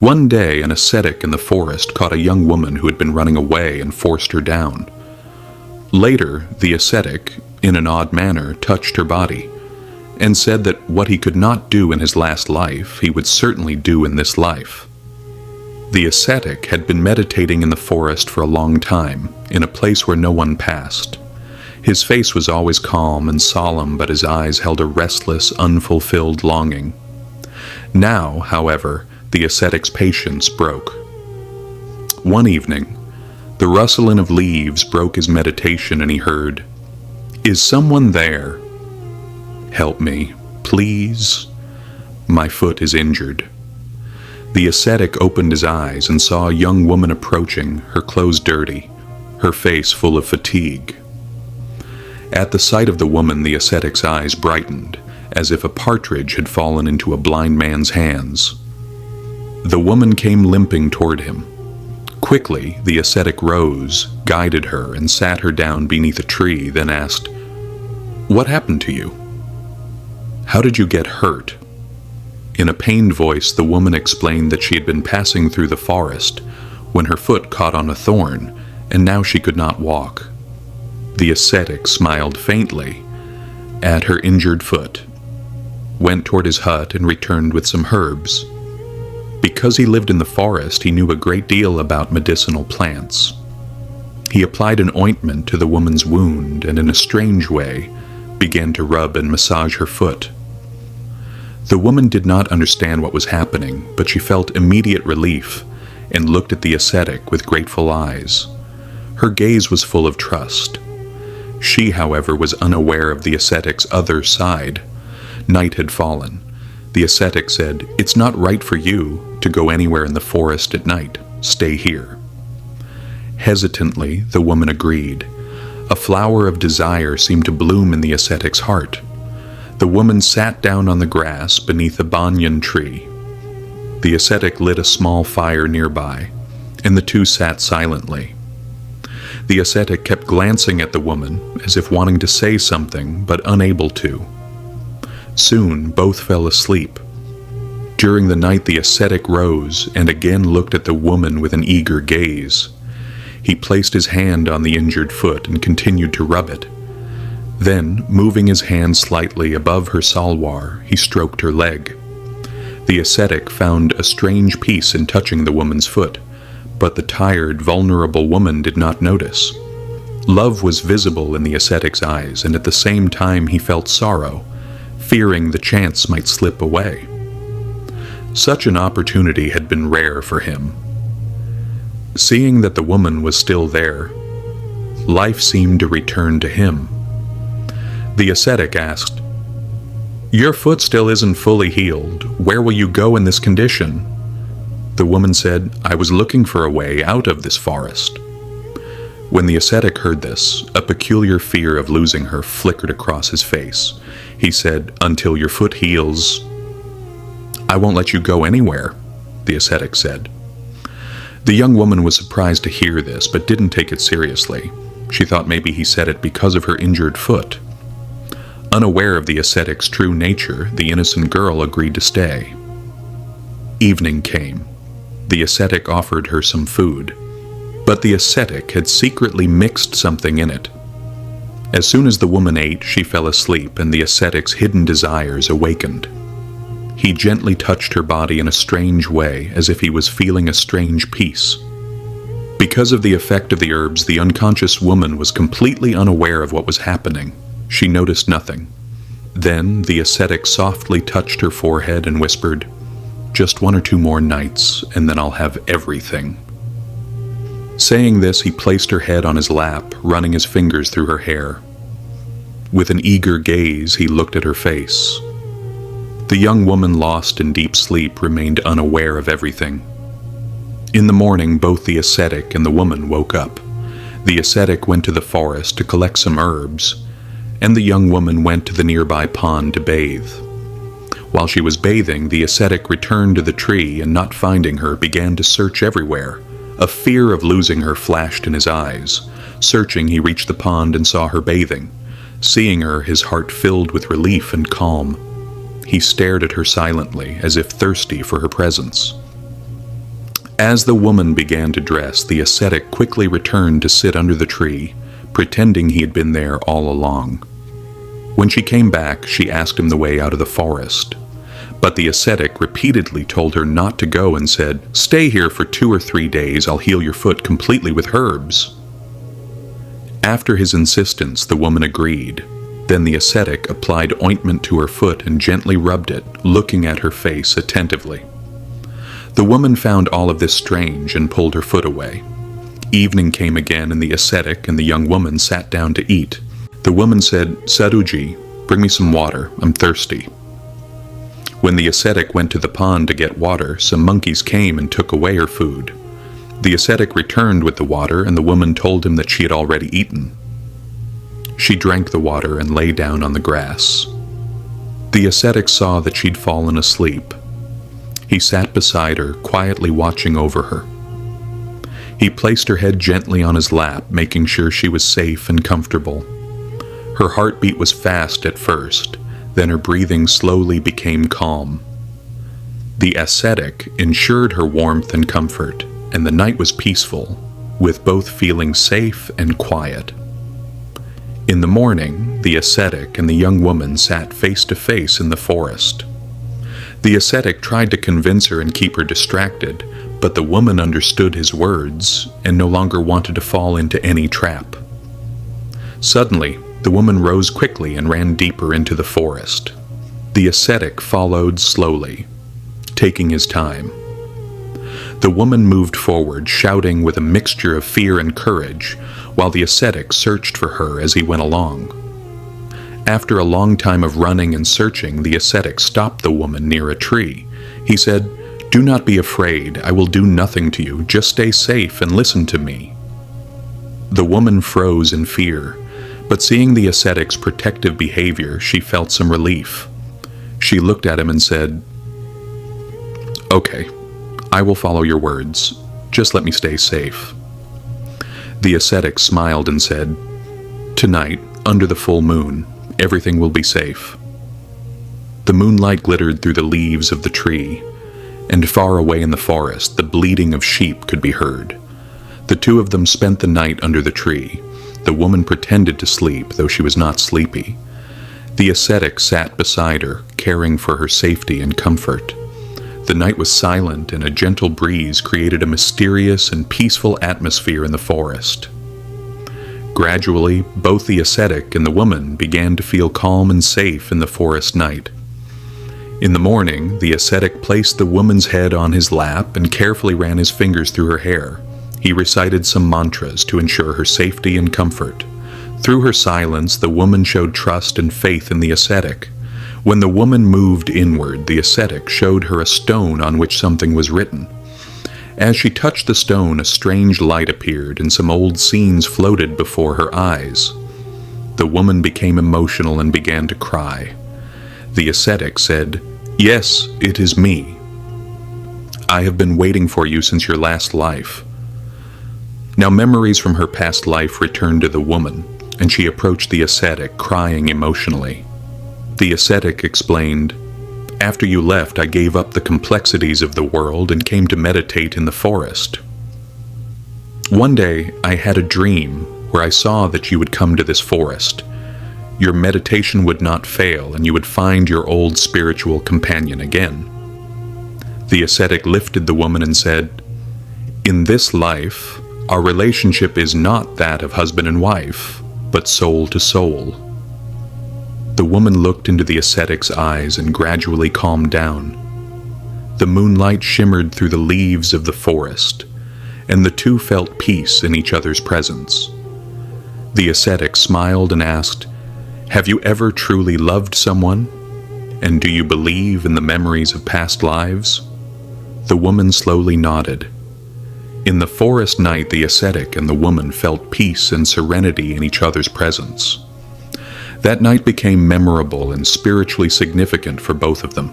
One day, an ascetic in the forest caught a young woman who had been running away and forced her down. Later, the ascetic, in an odd manner, touched her body and said that what he could not do in his last life, he would certainly do in this life. The ascetic had been meditating in the forest for a long time, in a place where no one passed. His face was always calm and solemn, but his eyes held a restless, unfulfilled longing. Now, however, the ascetic's patience broke. One evening, the rustling of leaves broke his meditation and he heard, "Is someone there? Help me, please. My foot is injured." The ascetic opened his eyes and saw a young woman approaching, her clothes dirty, her face full of fatigue. At the sight of the woman, the ascetic's eyes brightened, as if a partridge had fallen into a blind man's hands. The woman came limping toward him. Quickly, the ascetic rose, guided her, and sat her down beneath a tree, then asked, "What happened to you? How did you get hurt?" In a pained voice, the woman explained that she had been passing through the forest when her foot caught on a thorn, and now she could not walk. The ascetic smiled faintly at her injured foot, went toward his hut, and returned with some herbs. Because he lived in the forest, he knew a great deal about medicinal plants. He applied an ointment to the woman's wound and, in a strange way, began to rub and massage her foot. The woman did not understand what was happening, but she felt immediate relief and looked at the ascetic with grateful eyes. Her gaze was full of trust. She, however, was unaware of the ascetic's other side. Night had fallen. The ascetic said, "It's not right for you to go anywhere in the forest at night. Stay here." Hesitantly, the woman agreed. A flower of desire seemed to bloom in the ascetic's heart. The woman sat down on the grass beneath a banyan tree. The ascetic lit a small fire nearby, and the two sat silently. The ascetic kept glancing at the woman, as if wanting to say something, but unable to. Soon, both fell asleep. During the night, the ascetic rose and again looked at the woman with an eager gaze. He placed his hand on the injured foot and continued to rub it. Then, moving his hand slightly above her salwar, he stroked her leg. The ascetic found a strange peace in touching the woman's foot, but the tired, vulnerable woman did not notice. Love was visible in the ascetic's eyes, and at the same time he felt sorrow, fearing the chance might slip away. Such an opportunity had been rare for him. Seeing that the woman was still there, life seemed to return to him. The ascetic asked, "Your foot still isn't fully healed. Where will you go in this condition?" The woman said, "I was looking for a way out of this forest." When the ascetic heard this, a peculiar fear of losing her flickered across his face. He said, "Until your foot heals, I won't let you go anywhere," the ascetic said. The young woman was surprised to hear this, but didn't take it seriously. She thought maybe he said it because of her injured foot. Unaware of the ascetic's true nature, the innocent girl agreed to stay. Evening came. The ascetic offered her some food, but the ascetic had secretly mixed something in it. As soon as the woman ate, she fell asleep, and the ascetic's hidden desires awakened. He gently touched her body in a strange way, as if he was feeling a strange peace. Because of the effect of the herbs, the unconscious woman was completely unaware of what was happening. She noticed nothing. Then the ascetic softly touched her forehead and whispered, "Just 1 or 2 more nights, and then I'll have everything." Saying this, he placed her head on his lap, running his fingers through her hair. With an eager gaze, he looked at her face. The young woman, lost in deep sleep, remained unaware of everything. In the morning, both the ascetic and the woman woke up. The ascetic went to the forest to collect some herbs, and the young woman went to the nearby pond to bathe. While she was bathing, the ascetic returned to the tree and, not finding her, began to search everywhere. A fear of losing her flashed in his eyes. Searching, he reached the pond and saw her bathing. Seeing her, his heart filled with relief and calm. He stared at her silently, as if thirsty for her presence. As the woman began to dress, the ascetic quickly returned to sit under the tree, pretending he had been there all along. When she came back, she asked him the way out of the forest. But the ascetic repeatedly told her not to go and said, "Stay here for 2 or 3 days, I'll heal your foot completely with herbs." After his insistence, the woman agreed. Then the ascetic applied ointment to her foot and gently rubbed it, looking at her face attentively. The woman found all of this strange and pulled her foot away. Evening came again, and the ascetic and the young woman sat down to eat. The woman said, "Sadhuji, bring me some water, I'm thirsty." When the ascetic went to the pond to get water, some monkeys came and took away her food. The ascetic returned with the water, and the woman told him that she had already eaten. She drank the water and lay down on the grass. The ascetic saw that she'd fallen asleep. He sat beside her, quietly watching over her. He placed her head gently on his lap, making sure she was safe and comfortable. Her heartbeat was fast at first, then her breathing slowly became calm. The ascetic ensured her warmth and comfort, and the night was peaceful, with both feeling safe and quiet. In the morning, the ascetic and the young woman sat face to face in the forest. The ascetic tried to convince her and keep her distracted, but the woman understood his words and no longer wanted to fall into any trap. Suddenly, the woman rose quickly and ran deeper into the forest. The ascetic followed slowly, taking his time. The woman moved forward, shouting with a mixture of fear and courage, while the ascetic searched for her as he went along. After a long time of running and searching, the ascetic stopped the woman near a tree. He said, "Do not be afraid, I will do nothing to you, just stay safe and listen to me." The woman froze in fear, but seeing the ascetic's protective behavior, she felt some relief. She looked at him and said, "Okay, I will follow your words, just let me stay safe." The ascetic smiled and said, "Tonight, under the full moon, everything will be safe." The moonlight glittered through the leaves of the tree, and far away in the forest, the bleating of sheep could be heard. The two of them spent the night under the tree. The woman pretended to sleep, though she was not sleepy. The ascetic sat beside her, caring for her safety and comfort. The night was silent, and a gentle breeze created a mysterious and peaceful atmosphere in the forest. Gradually, both the ascetic and the woman began to feel calm and safe in the forest night. In the morning, the ascetic placed the woman's head on his lap and carefully ran his fingers through her hair. He recited some mantras to ensure her safety and comfort. Through her silence, the woman showed trust and faith in the ascetic. When the woman moved inward, the ascetic showed her a stone on which something was written. As she touched the stone, a strange light appeared and some old scenes floated before her eyes. The woman became emotional and began to cry. The ascetic said, "Yes, it is me. I have been waiting for you since your last life." Now memories from her past life returned to the woman, and she approached the ascetic, crying emotionally. The ascetic explained, "After you left, I gave up the complexities of the world and came to meditate in the forest. One day, I had a dream where I saw that you would come to this forest. Your meditation would not fail, and you would find your old spiritual companion again." The ascetic lifted the woman and said, "In this life, our relationship is not that of husband and wife, but soul to soul." The woman looked into the ascetic's eyes and gradually calmed down. The moonlight shimmered through the leaves of the forest, and the two felt peace in each other's presence. The ascetic smiled and asked, "Have you ever truly loved someone? And do you believe in the memories of past lives?" The woman slowly nodded. In the forest night, the ascetic and the woman felt peace and serenity in each other's presence. That night became memorable and spiritually significant for both of them.